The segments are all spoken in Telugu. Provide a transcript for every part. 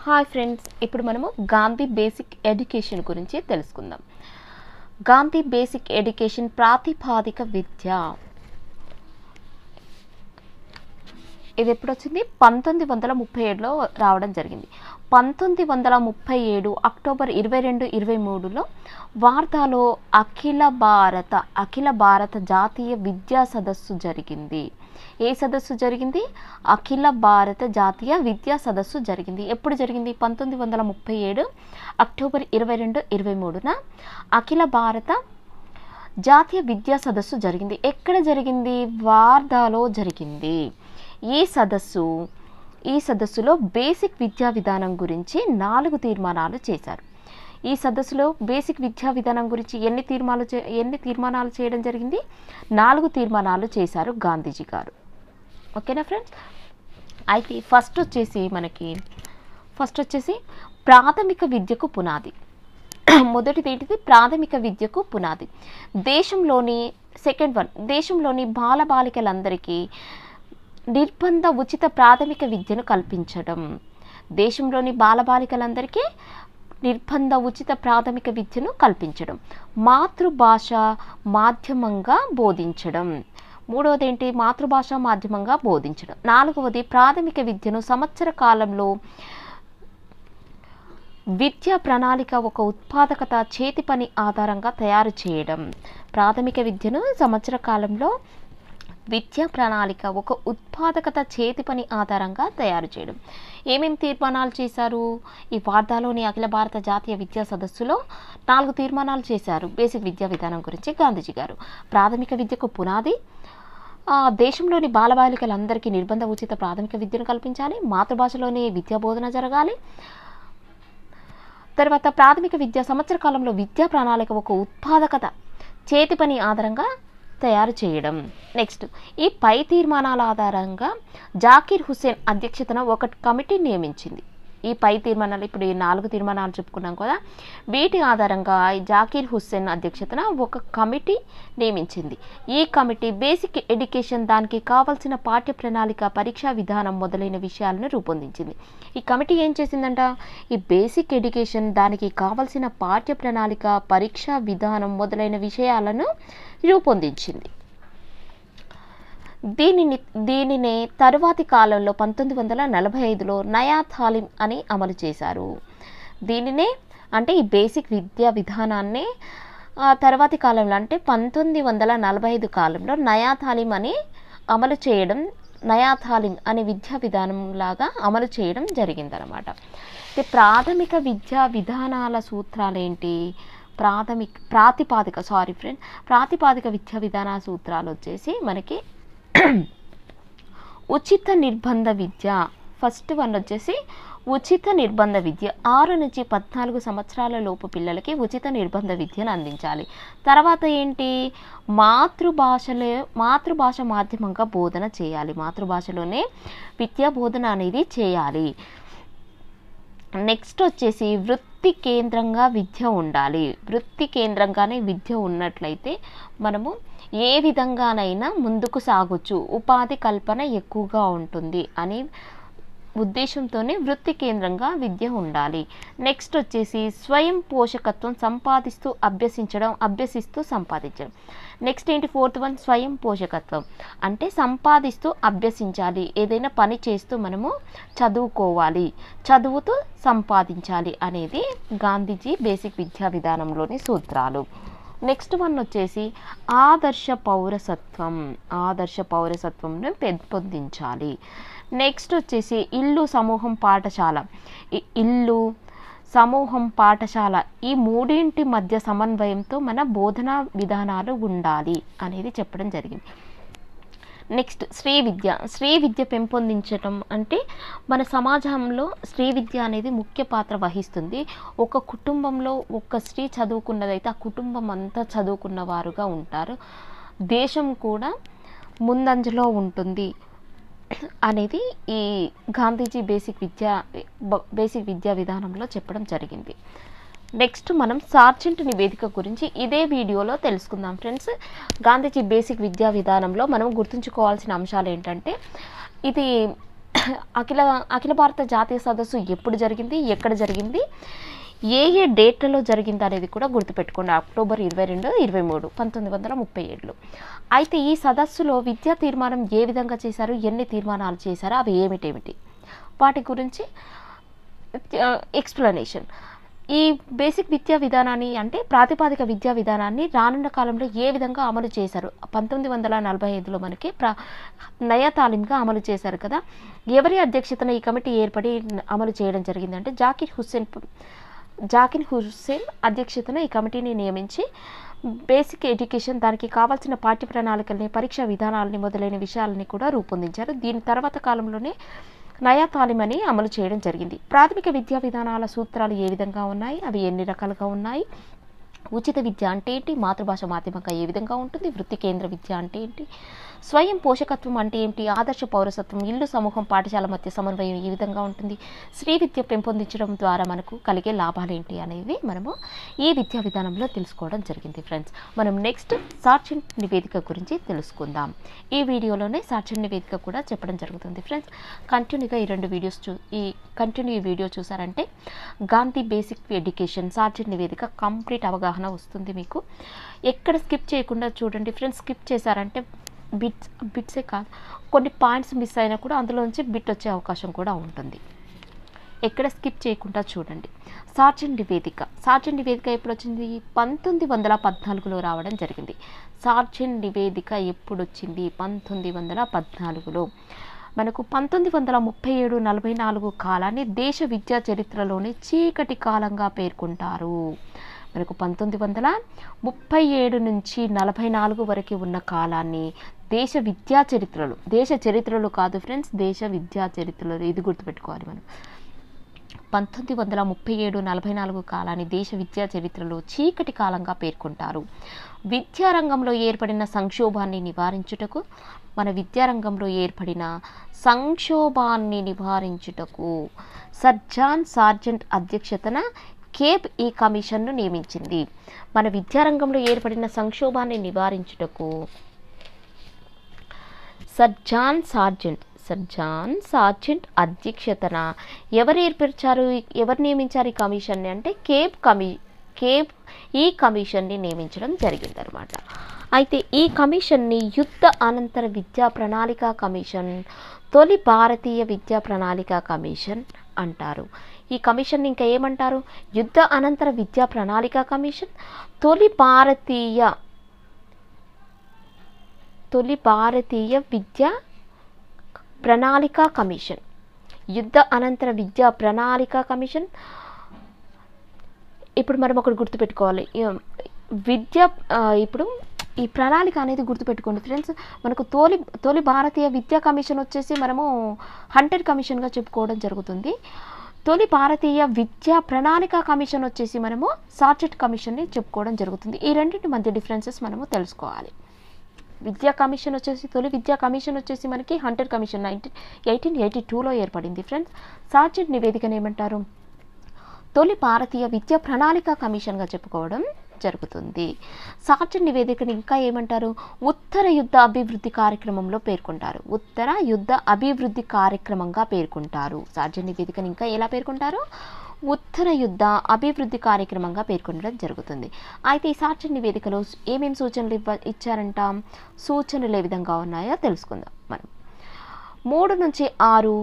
హాయ్ ఫ్రెండ్స్, ఇప్పుడు మనము గాంధీ బేసిక్ ఎడ్యుకేషన్ గురించి తెలుసుకుందాం. గాంధీ బేసిక్ ఎడ్యుకేషన్ ప్రాతిపాదిక విద్య ఇది ఎప్పుడు వచ్చింది? 1937లో రావడం జరిగింది. 1937 అక్టోబర్ 22, 23లో వార్ధాలో అఖిల భారత జాతీయ విద్యా సదస్సు జరిగింది. ఏ సదస్సు జరిగింది? అఖిల భారత జాతీయ విద్యా సదస్సు జరిగింది. ఎప్పుడు జరిగింది? 1937 అక్టోబర్ 22, 23న అఖిల భారత జాతీయ విద్యా సదస్సు జరిగింది. ఎక్కడ జరిగింది? వార్ధాలో జరిగింది. ఈ సదస్సులో బేసిక్ విద్యా విధానం గురించి 4 తీర్మానాలు చేశారు. ఈ సదస్సులో బేసిక్ విద్యా విధానం గురించి ఎన్ని తీర్మానాలు చేయడం జరిగింది? 4 తీర్మానాలు చేశారు గాంధీజీ గారు. ఓకేనా ఫ్రెండ్స్? అయితే ఫస్ట్ వచ్చేసి ప్రాథమిక విద్యకు పునాది. మొదటిది ఏంటిది? ప్రాథమిక విద్యకు పునాది. దేశంలోని బాలబాలికలందరికీ నిర్బంధ ఉచిత ప్రాథమిక విద్యను కల్పించడం. దేశంలోని బాలబాలికలందరికీ నిర్బంధ ఉచిత ప్రాథమిక విద్యను కల్పించడం. మాతృభాష మాధ్యమంగా బోధించడం. మూడవది ఏంటి? మాతృభాష మాధ్యమంగా బోధించడం. 4వది ప్రాథమిక విద్యను సంవత్సర కాలంలో విద్యా ప్రణాళిక ఒక ఉత్పాదకత చేతి పని ఆధారంగా తయారు చేయడం. ప్రాథమిక విద్యను సంవత్సర కాలంలో విద్యా ప్రణాళిక ఒక ఉత్పాదకత చేతి పని ఆధారంగా తయారు చేయడం. ఏమేమి తీర్మానాలు చేశారు? ఈ వార్ధాలోని అఖిల భారత జాతీయ విద్యా సదస్సులో 4 తీర్మానాలు చేశారు బేసిక్ విద్యా విధానం గురించి గాంధీజీ గారు. ప్రాథమిక విద్యకు పునాది, దేశంలోని బాలబాలికలందరికీ నిర్బంధ ఉచిత ప్రాథమిక విద్యను కల్పించాలి, మాతృభాషలోనే విద్యా బోధన జరగాలి, తర్వాత ప్రాథమిక విద్య సంవత్సర కాలంలో విద్యా ప్రణాళిక ఒక ఉత్పాదకత చేతి పని ఆధారంగా తయారు చేయడం. నెక్స్ట్, ఈ పై తీర్మానాల ఆధారంగా జాకీర్ హుస్సేన్ అధ్యక్షతన ఒక కమిటీ నియమించింది. ఈ పై తీర్మానాలు, ఇప్పుడు ఈ 4 తీర్మానాలు చెప్పుకున్నాం కదా, వీటి ఆధారంగా జాకీర్ హుస్సేన్ అధ్యక్షతన ఒక కమిటీ నియమించింది. ఈ కమిటీ బేసిక్ ఎడ్యుకేషన్, దానికి కావాల్సిన పాఠ్య ప్రణాళిక, పరీక్షా విధానం మొదలైన విషయాలను రూపొందించింది. ఈ కమిటీ ఏం చేసిందంట? ఈ బేసిక్ ఎడ్యుకేషన్, దానికి కావాల్సిన పాఠ్య ప్రణాళిక, పరీక్షా విధానం మొదలైన విషయాలను రూపొందించింది. దీనినే తరువాతి కాలంలో 1945లో నయా తాలీం అని అమలు చేశారు. దీనినే అంటే ఈ బేసిక్ విద్యా విధానాన్ని తర్వాతి కాలంలో అంటే 1945 కాలంలో నయా తాలీం అని అమలు చేయడం, నయా తాలీం అనే విద్యా విధానం లాగా అమలు చేయడం జరిగిందనమాట. ప్రాథమిక విద్యా విధానాల సూత్రాలు ఏంటి? ప్రాతిపాదిక విద్యా విధాన సూత్రాలు వచ్చేసి మనకి ఉచిత నిర్బంధ విద్య. ఫస్ట్ వన్ వచ్చేసి ఉచిత నిర్బంధ విద్య. 6 నుంచి 14 సంవత్సరాల లోపు పిల్లలకి ఉచిత నిర్బంధ విద్యను అందించాలి. తర్వాత ఏంటి? మాతృభాష మాధ్యమంగా బోధన చేయాలి. మాతృభాషలోనే విద్యా బోధన అనేది చేయాలి. నెక్స్ట్ వచ్చేసి వృత్తి కేంద్రంగా విద్య ఉండాలి. వృత్తి కేంద్రంగానే విద్య ఉన్నట్లయితే మనము ఏ విధంగానైనా ముందుకు సాగొచ్చు, ఉపాధి కల్పన ఎక్కువగా ఉంటుంది అనే ఉద్దేశంతోనే వృత్తి కేంద్రంగా విద్య ఉండాలి. నెక్స్ట్ వచ్చేసి స్వయం పోషకత్వం, అభ్యసిస్తూ సంపాదించడం. నెక్స్ట్ ఏంటి? 4th వన్ స్వయం పోషకత్వం అంటే సంపాదిస్తూ అభ్యసించాలి. ఏదైనా పని చేస్తూ మనము చదువుకోవాలి, చదువుతూ సంపాదించాలి అనేది గాంధీజీ బేసిక్ విద్యా విధానంలోని సూత్రాలు. నెక్స్ట్ వన్ వచ్చేసి ఆదర్శ పౌరసత్వంను పెంపొందించాలి. నెక్స్ట్ వచ్చేసి ఇల్లు, సమూహం, పాఠశాల ఈ మూడింటి మధ్య సమన్వయంతో మన బోధనా విధానాలు ఉండాలి అనేది చెప్పడం జరిగింది. నెక్స్ట్ శ్రీ విద్య పెంపొందించడం అంటే మన సమాజంలో శ్రీ విద్య అనేది ముఖ్య పాత్ర వహిస్తుంది. ఒక కుటుంబంలో ఒక స్త్రీ చదువుకున్నదైతే ఆ కుటుంబం అంతా చదువుకున్న వారుగా ఉంటారు, దేశం కూడా ముందంజలో ఉంటుంది అనేది ఈ గాంధీజీ బేసిక్ విద్యా విధానంలో చెప్పడం జరిగింది. నెక్స్ట్ మనం సార్జెంట్ నివేదిక గురించి ఇదే వీడియోలో తెలుసుకుందాం ఫ్రెండ్స్. గాంధీజీ బేసిక్ విద్యా విధానంలో మనం గుర్తుంచుకోవాల్సిన అంశాలు ఏంటంటే, ఇది అఖిల అఖిల భారత జాతీయ సదస్సు ఎప్పుడు జరిగింది, ఎక్కడ జరిగింది, ఏ ఏ డేట్లలో జరిగింది అనేది కూడా గుర్తుపెట్టుకోండి. అక్టోబర్ 22, 23, 1937. అయితే ఈ సదస్సులో విద్యా తీర్మానం ఏ విధంగా చేశారు, ఎన్ని తీర్మానాలు చేశారు, అవి ఏమిటేమిటి, వాటి గురించి ఎక్స్ప్లెనేషన్. ఈ బేసిక్ విద్యా విధానాన్ని అంటే ప్రాతిపాదిక విద్యా విధానాన్ని రానున్న కాలంలో ఏ విధంగా అమలు చేశారు. 1945లో మనకి నయా తాలీంగా అమలు చేశారు కదా. ఎవరి అధ్యక్షతన ఈ కమిటీ ఏర్పడి అమలు చేయడం జరిగిందంటే జాకిర్ హుస్సేన్ అధ్యక్షతన ఈ కమిటీని నియమించి బేసిక్ ఎడ్యుకేషన్, దానికి కావాల్సిన పాఠ్య ప్రణాళికల్ని, పరీక్షా విధానాలని మొదలైన విషయాలని కూడా రూపొందించారు. దీని తర్వాత కాలంలోనే నయా తాలీం అని అమలు చేయడం జరిగింది. ప్రాథమిక విద్యా విధానాల సూత్రాలు ఏ విధంగా ఉన్నాయి, అవి ఎన్ని రకాలుగా ఉన్నాయి, ఉచిత విద్య అంటే ఏంటి, మాతృభాష మాధ్యమంగా ఏ విధంగా ఉంటుంది, వృత్తి కేంద్ర విద్య అంటే ఏంటి, స్వయం పోషకత్వం అంటే ఏంటి, ఆదర్శ పౌరసత్వం, ఇల్లు, సమూహం, పాఠశాల మధ్య సమన్వయం ఏ విధంగా ఉంటుంది, స్త్రీ విద్య పెంపొందించడం ద్వారా మనకు కలిగే లాభాలు ఏంటి అనేవి మనము ఈ విద్యా విధానంలో తెలుసుకోవడం జరిగింది. ఫ్రెండ్స్, మనం నెక్స్ట్ సార్జెంట్ నివేదిక గురించి తెలుసుకుందాం. ఈ వీడియోలోనే సార్జెంట్ నివేదిక కూడా చెప్పడం జరుగుతుంది. ఫ్రెండ్స్, కంటిన్యూగా ఈ రెండు వీడియోస్ ఈ వీడియో చూసారంటే గాంధీ బేసిక్ ఎడ్యుకేషన్ సార్జెంట్ నివేదిక కంప్లీట్ అవగాహన వస్తుంది మీకు. ఎక్కడ స్కిప్ చేయకుండా చూడండి ఫ్రెండ్స్. స్కిప్ చేశారంటే బిట్సే కాదు, కొన్ని పాయింట్స్ మిస్ అయినా కూడా అందులోంచి బిట్ వచ్చే అవకాశం కూడా ఉంటుంది. ఎక్కడ స్కిప్ చేయకుండా చూడండి. సార్జెంట్ నివేదిక ఎప్పుడు వచ్చింది? 1914లో రావడం జరిగింది. సార్జెంట్ నివేదిక ఎప్పుడు వచ్చింది? 1914లో. మనకు 1937-44 కాలాన్ని దేశ విద్యా చరిత్రలోని చీకటి కాలంగా పేర్కొంటారు. మనకు 1937 నుంచి 44 వరకు ఉన్న కాలాన్ని దేశ విద్యా చరిత్రలు, దేశ చరిత్రలు కాదు ఫ్రెండ్స్, దేశ విద్యా చరిత్రలు, ఇది గుర్తుపెట్టుకోవాలి మనం. 1937-44 కాలాన్ని దేశ విద్యా చరిత్రలో చీకటి కాలంగా పేర్కొంటారు. విద్యారంగంలో ఏర్పడిన సంక్షోభాన్ని నివారించుటకు సర్ జాన్ సార్జెంట్ అధ్యక్షతన కేప్ ఈ కమిషన్ను నియమించింది. మన విద్యారంగంలో ఏర్పడిన సంక్షోభాన్ని నివారించుటకు సర్ జాన్ సార్జెంట్ అధ్యక్షతన ఎవరు నియమించారు ఈ కమిషన్ని అంటే కేప్ ఈ కమిషన్ని నియమించడం జరిగిందనమాట. అయితే ఈ కమిషన్ని యుద్ధ అనంతర విద్యా ప్రణాళిక కమిషన్, తొలి భారతీయ విద్యా ప్రణాళిక కమిషన్ అంటారు. ఈ కమిషన్ ఇంకా ఏమంటారు? యుద్ధ అనంతర విద్యా ప్రణాళిక కమిషన్, తొలి భారతీయ విద్యా ప్రణాళిక కమిషన్, యుద్ధ అనంతర విద్యా ప్రణాళిక కమిషన్. ఇప్పుడు మనం ఒకటి గుర్తుపెట్టుకోవాలి, ఇప్పుడు ఈ ప్రణాళిక అనేది గుర్తుపెట్టుకోండి ఫ్రెండ్స్. మనకు తొలి భారతీయ విద్యా కమిషన్ వచ్చేసి మనము హంటర్ కమిషన్గా చెప్పుకోవడం జరుగుతుంది. తొలి భారతీయ విద్యా ప్రణాళిక కమిషన్ వచ్చేసి మనము సార్జెంట్ కమిషన్ని చెప్పుకోవడం జరుగుతుంది. ఈ రెండింటి మధ్య డిఫరెన్సెస్ మనము తెలుసుకోవాలి. విద్యా కమిషన్ వచ్చేసి, తొలి విద్యా కమిషన్ వచ్చేసి మనకి హంటర్ కమిషన్ 1882లో ఏర్పడింది ఫ్రెండ్స్. సార్జెంట్ నివేదికను ఏమంటారు? తొలి భారతీయ విద్యా ప్రణాళిక కమిషన్గా చెప్పుకోవడం జరుగుతుంది. సార్జెంట్ నివేదికను ఇంకా ఏమంటారు? ఉత్తర యుద్ధ అభివృద్ధి కార్యక్రమంలో పేర్కొంటారు. ఉత్తర యుద్ధ అభివృద్ధి కార్యక్రమంగా పేర్కొంటారు. సార్జెంట్ నివేదికను ఇంకా ఎలా పేర్కొంటారు? ఉత్తర యుద్ధ అభివృద్ధి కార్యక్రమంగా పేర్కొనడం జరుగుతుంది. అయితే ఈ సార్జెంట్ నివేదికలో ఏమేమి సూచనలు ఇచ్చారంట? సూచనలు ఏ విధంగా ఉన్నాయో తెలుసుకుందాం మనం. 3 నుంచి 6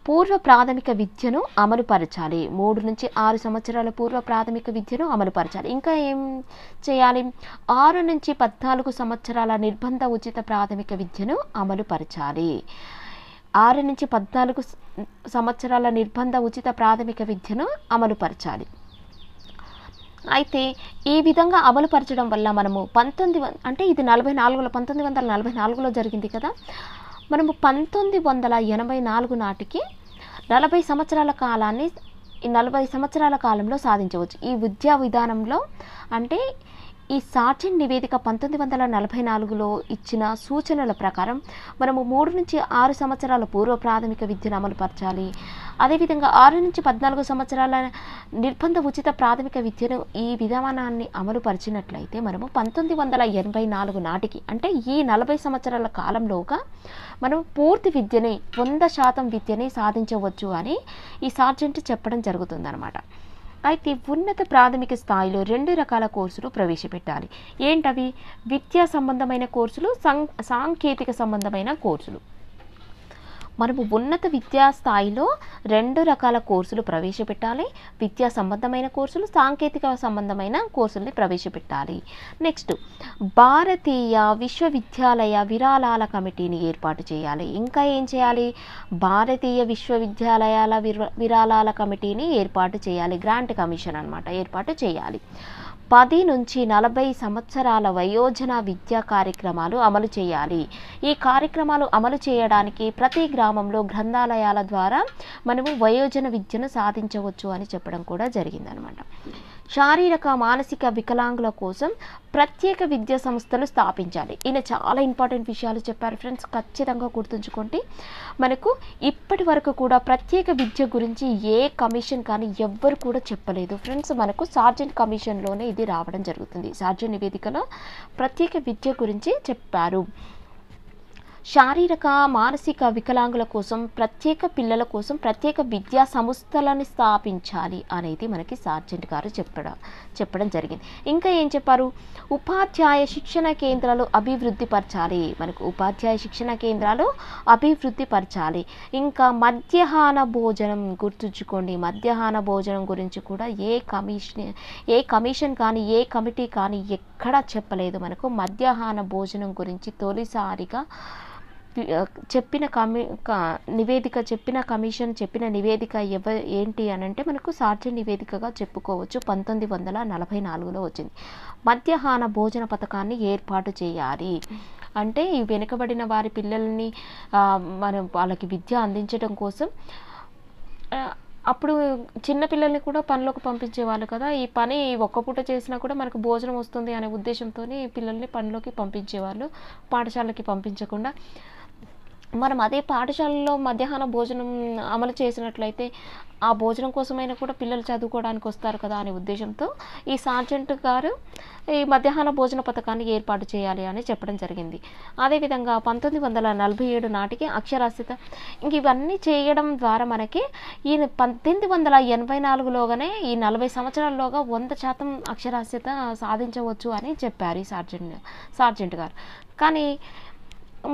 పూర్వ ప్రాథమిక విద్యను అమలుపరచాలి. 3 నుంచి 6 సంవత్సరాల పూర్వ ప్రాథమిక విద్యను అమలుపరచాలి. ఇంకా ఏం చేయాలి? 6 నుంచి 14 సంవత్సరాల నిర్బంధ ఉచిత ప్రాథమిక విద్యను అమలుపరచాలి. 6 నుంచి 14 సంవత్సరాల నిర్బంధ ఉచిత ప్రాథమిక విద్యను అమలుపరచాలి. అయితే ఈ విధంగా అమలుపరచడం వల్ల మనము 1944లో జరిగింది కదా, మనము 1984 నాటికి 40 సంవత్సరాల కాలాన్ని 40 సంవత్సరాల కాలంలో సాధించవచ్చు. ఈ విద్యా విధానంలో అంటే ఈ సార్జెంట్ నివేదిక 1944లో ఇచ్చిన సూచనల ప్రకారం మనము 3 నుంచి 6 సంవత్సరాల పూర్వ ప్రాథమిక విద్యను అమలుపరచాలి. అదేవిధంగా 6 నుంచి 14 సంవత్సరాల నిర్బంధ ఉచిత ప్రాథమిక విద్యను ఈ విధానాన్ని అమలుపరిచినట్లయితే మనము 1984 నాటికి అంటే ఈ 40 సంవత్సరాల కాలంలోగా మనం పూర్తి విద్యని 100% విద్యని సాధించవచ్చు అని ఈ సార్జెంట్ చెప్పడం జరుగుతుందన్నమాట. అయితే ఉన్నత ప్రాథమిక స్థాయిలో 2 రకాల కోర్సులు ప్రవేశపెట్టాలి. ఏంటవి? విద్యా సంబంధమైన కోర్సులు, సాంకేతిక సంబంధమైన కోర్సులు. మనము ఉన్నత విద్యా స్థాయిలో 2 రకాల కోర్సులు ప్రవేశపెట్టాలి. విద్యా సంబంధమైన కోర్సులు, సాంకేతిక సంబంధమైన కోర్సుల్ని ప్రవేశపెట్టాలి. నెక్స్ట్, భారతీయ విశ్వవిద్యాలయ విరాళాల కమిటీని ఏర్పాటు చేయాలి. ఇంకా ఏం చేయాలి? భారతీయ విశ్వవిద్యాలయాల విరాళాల కమిటీని ఏర్పాటు చేయాలి. గ్రాంట్ కమిషన్ అన్నమాట, ఏర్పాటు చేయాలి. 10 నుంచి 40 సంవత్సరాల వయోజన విద్యా కార్యక్రమాలు అమలు చేయాలి. ఈ కార్యక్రమాలు అమలు చేయడానికి ప్రతి గ్రామంలో గ్రంథాలయాల ద్వారా మనము వయోజన విద్యను సాధించవచ్చు అని చెప్పడం కూడా జరిగిందనమాట. శారీరక మానసిక వికలాంగుల కోసం ప్రత్యేక విద్యా సంస్థలు స్థాపించాలి. ఈయన చాలా ఇంపార్టెంట్ విషయాలు చెప్పారు ఫ్రెండ్స్, ఖచ్చితంగా గుర్తుంచుకోండి. మనకు ఇప్పటి వరకు కూడా ప్రత్యేక విద్య గురించి ఏ కమిషన్ కానీ ఎవ్వరు కూడా చెప్పలేదు ఫ్రెండ్స్. మనకు సార్జెంట్ కమిషన్లోనే ఇది రావడం జరుగుతుంది. సార్జెంట్ నివేదికలో ప్రత్యేక విద్య గురించి చెప్పారు. శారీరక మానసిక వికలాంగుల కోసం పిల్లల కోసం ప్రత్యేక విద్యా సంస్థలను స్థాపించాలి అనేది మనకి సార్జెంట్ గారు చెప్పడం జరిగింది. ఇంకా ఏం చెప్పారు? ఉపాధ్యాయ శిక్షణ కేంద్రాలు అభివృద్ధి పరచాలి. మనకు ఉపాధ్యాయ శిక్షణ కేంద్రాలు అభివృద్ధి పరచాలి. ఇంకా మధ్యాహ్న భోజనం గుర్తుంచుకోండి. మధ్యాహ్న భోజనం గురించి కూడా ఏ కమిషన్ కానీ ఏ కమిటీ కానీ ఎక్కడా చెప్పలేదు. మనకు మధ్యాహ్న భోజనం గురించి తొలిసారిగా చెప్పిన కమిషన్ చెప్పిన నివేదిక ఏంటి అని అంటే మనకు సార్జెంట్ నివేదికగా చెప్పుకోవచ్చు. 1944లో వచ్చింది. మధ్యాహ్న భోజన పథకాన్ని ఏర్పాటు చేయాలి. అంటే ఈ వెనుకబడిన వారి పిల్లల్ని మనం వాళ్ళకి విద్య అందించడం కోసం అప్పుడు చిన్న పిల్లల్ని కూడా పనిలోకి పంపించేవాళ్ళు కదా. ఈ పని ఒక్క పూట చేసినా కూడా మనకు భోజనం వస్తుంది అనే ఉద్దేశంతో పిల్లల్ని పనిలోకి పంపించేవాళ్ళు, పాఠశాలకి పంపించకుండా. మనం అదే పాఠశాలలో మధ్యాహ్న భోజనం అమలు చేసినట్లయితే ఆ భోజనం కోసమైనా కూడా పిల్లలు చదువుకోవడానికి వస్తారు కదా అనే ఉద్దేశంతో ఈ సార్జెంట్ గారు ఈ మధ్యాహ్న భోజన పథకాన్ని ఏర్పాటు చేయాలి అని చెప్పడం జరిగింది. అదేవిధంగా 1947 నాటికి అక్షరాస్యత, ఇంక ఇవన్నీ చేయడం ద్వారా మనకి ఈ 1984లోగానే ఈ 40 సంవత్సరాల్లోగా 100% అక్షరాస్యత సాధించవచ్చు అని చెప్పారు ఈ సార్జెంట్ గారు. కానీ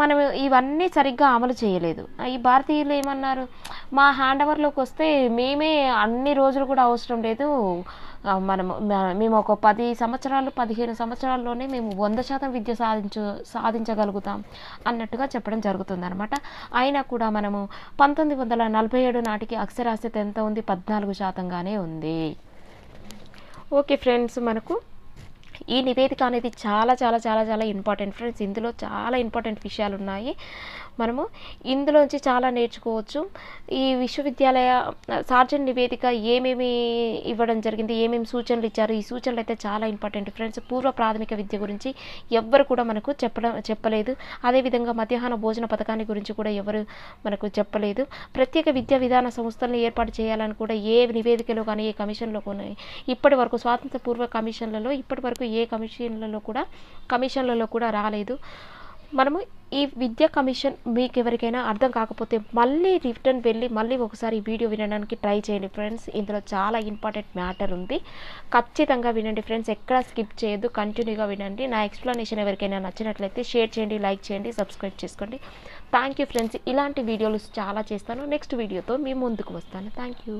మనం ఇవన్నీ సరిగ్గా అమలు చేయలేదు. ఈ భారతీయులు ఏమన్నారు? మా హ్యాండ్ ఓవర్లోకి వస్తే మేమే అన్ని రోజులు కూడా అవసరం లేదు, మేము ఒక 10 సంవత్సరాలు 15 సంవత్సరాల్లోనే మేము 100% విద్య సాధించగలుగుతాం అన్నట్టుగా చెప్పడం జరుగుతుంది అనమాట. అయినా కూడా మనము 1947 నాటికి అక్షరాస్యత ఎంత ఉంది? 14%గానే ఉంది. ఓకే ఫ్రెండ్స్, మనకు ఈ నివేదిక అనేది చాలా చాలా చాలా చాలా ఇంపార్టెంట్ ఫ్రెండ్స్. ఇందులో చాలా ఇంపార్టెంట్ విషయాలు ఉన్నాయి. మనము ఇందులోంచి చాలా నేర్చుకోవచ్చు. ఈ విశ్వవిద్యాలయ సార్జెంట్ నివేదిక ఏమేమి ఇవ్వడం జరిగింది, ఏమేమి సూచనలు ఇచ్చారు, ఈ సూచనలు అయితే చాలా ఇంపార్టెంట్ ఫ్రెండ్స్. పూర్వ ప్రాథమిక విద్య గురించి ఎవ్వరు కూడా మనకు చెప్పలేదు. అదేవిధంగా మధ్యాహ్న భోజన పథకాన్ని గురించి కూడా ఎవరు మనకు చెప్పలేదు. ప్రత్యేక విద్యా విధాన సంస్థలను ఏర్పాటు చేయాలని కూడా ఏ నివేదికలో కానీ ఏ కమిషన్లో కానీ ఇప్పటి వరకు స్వాతంత్ర పూర్వ కమిషన్లలో ఇప్పటి వరకు ఏ కమిషన్లలో కూడా రాలేదు. మనము ఈ విద్యా కమిషన్ మీకు ఎవరికైనా అర్థం కాకపోతే మళ్ళీ రిటర్న్ వెళ్ళి మళ్ళీ ఒకసారి ఈ వీడియో వినడానికి ట్రై చేయండి ఫ్రెండ్స్. ఇందులో చాలా ఇంపార్టెంట్ మ్యాటర్ ఉంది, ఖచ్చితంగా వినండి ఫ్రెండ్స్. ఎక్కడ స్కిప్ చేయొద్దు, కంటిన్యూగా వినండి. నా ఎక్స్ప్లెనేషన్ ఎవరికైనా నచ్చినట్లయితే షేర్ చేయండి, లైక్ చేయండి, సబ్స్క్రైబ్ చేసుకోండి. Thank you friends. ఇలాంటి వీడియోలు చాలా చేస్తాను. నెక్స్ట్ వీడియోతో మీ ముందుకు వస్తాను. Thank you.